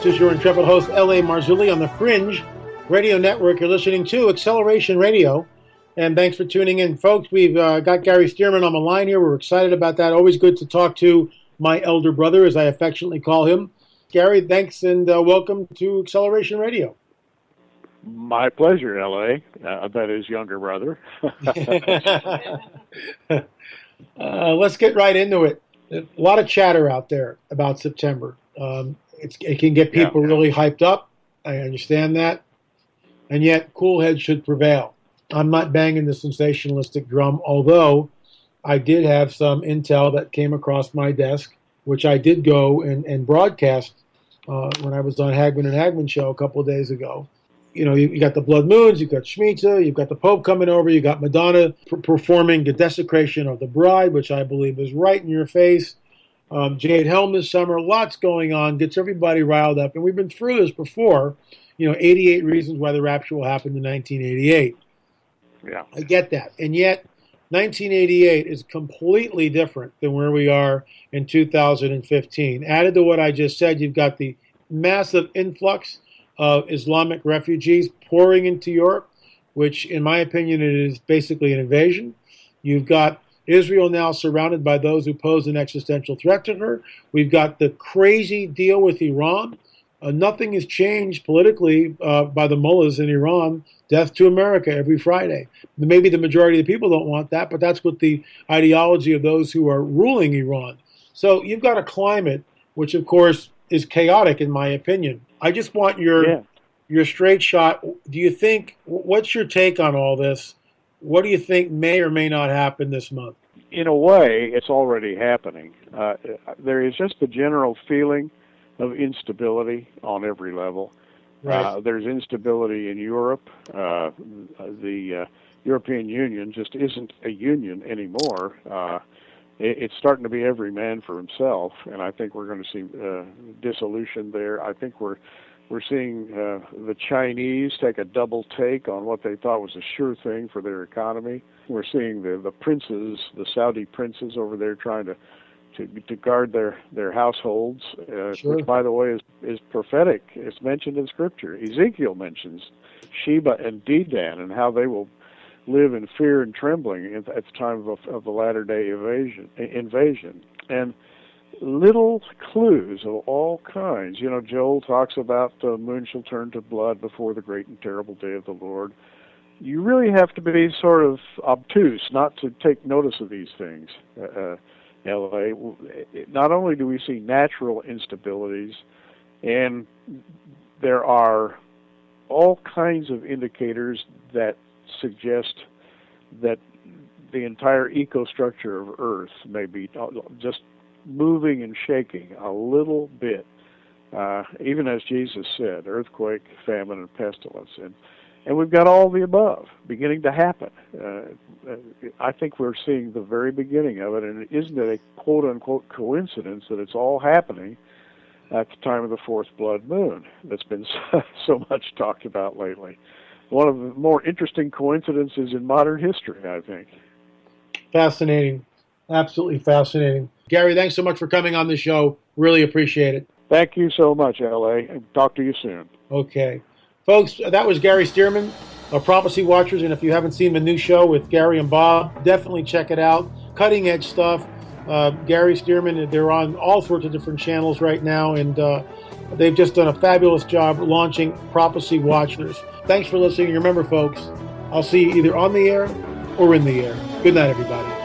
This is your intrepid host, L.A. Marzulli, on the Fringe Radio Network. You're listening to Acceleration Radio, and thanks for tuning in. Folks, we've got Gary Stearman on the line here. We're excited about that. Always good to talk to my elder brother, as I affectionately call him. Gary, thanks, and welcome to Acceleration Radio. My pleasure, L.A. That is younger brother. Let's get right into it. A lot of chatter out there about September. It can get people really hyped up. I understand that. And yet, cool heads should prevail. I'm not banging the sensationalistic drum, although I did have some intel that came across my desk, which I did go and broadcast when I was on Hagman and Hagman show a couple of days ago. You know, you got the blood moons, you've got Shemitah, you've got the Pope coming over, you got Madonna performing the Desecration of the Bride, which I believe is right in your face. Jade Helm this summer, lots going on, gets everybody riled up. And we've been through this before, 88 reasons why the rapture will happen in 1988. Yeah. I get that. And yet, 1988 is completely different than where we are in 2015. Added to what I just said, you've got the massive influx of Islamic refugees pouring into Europe, which, in my opinion, it is basically an invasion. You've got Israel now surrounded by those who pose an existential threat to her. We've got the crazy deal with Iran. Nothing has changed politically by the mullahs in Iran. Death to America every Friday. Maybe the majority of the people don't want that, but that's what the ideology of those who are ruling Iran. So you've got a climate which, of course, is chaotic, in my opinion. I just want your straight shot. Do you think, what's your take on all this? What do you think may or may not happen this month? In a way, it's already happening. There is just a general feeling of instability on every level. Right. There's instability in Europe. The European Union just isn't a union anymore. It's starting to be every man for himself, and I think we're going to see dissolution there. I think we're seeing the Chinese take a double take on what they thought was a sure thing for their economy. We're seeing the princes, the Saudi princes over there trying to guard their households, Sure. which, by the way, is prophetic. It's mentioned in Scripture. Ezekiel mentions Sheba and Dedan and how they will live in fear and trembling at the time of the latter-day invasion. And little clues of all kinds. Joel talks about the moon shall turn to blood before the great and terrible day of the Lord. You really have to be sort of obtuse not to take notice of these things, L.A. Not only do we see natural instabilities, and there are all kinds of indicators that suggest that the entire ecostructure of Earth may be just moving and shaking a little bit, even as Jesus said, earthquake, famine, and pestilence. And we've got all the above beginning to happen. I think we're seeing the very beginning of it, and isn't it a quote-unquote coincidence that it's all happening at the time of the fourth blood moon that's been so much talked about lately? One of the more interesting coincidences in modern history, I think. Fascinating. Absolutely fascinating. Gary, thanks so much for coming on the show. Really appreciate it. Thank you so much, L.A. Talk to you soon. Okay. Folks, that was Gary Stearman of Prophecy Watchers, and if you haven't seen the new show with Gary and Bob, definitely check it out. Cutting edge stuff. Gary Stearman, they're on all sorts of different channels right now, and they've just done a fabulous job launching Prophecy Watchers. Thanks for listening. Remember, folks, I'll see you either on the air or in the air. Good night, everybody.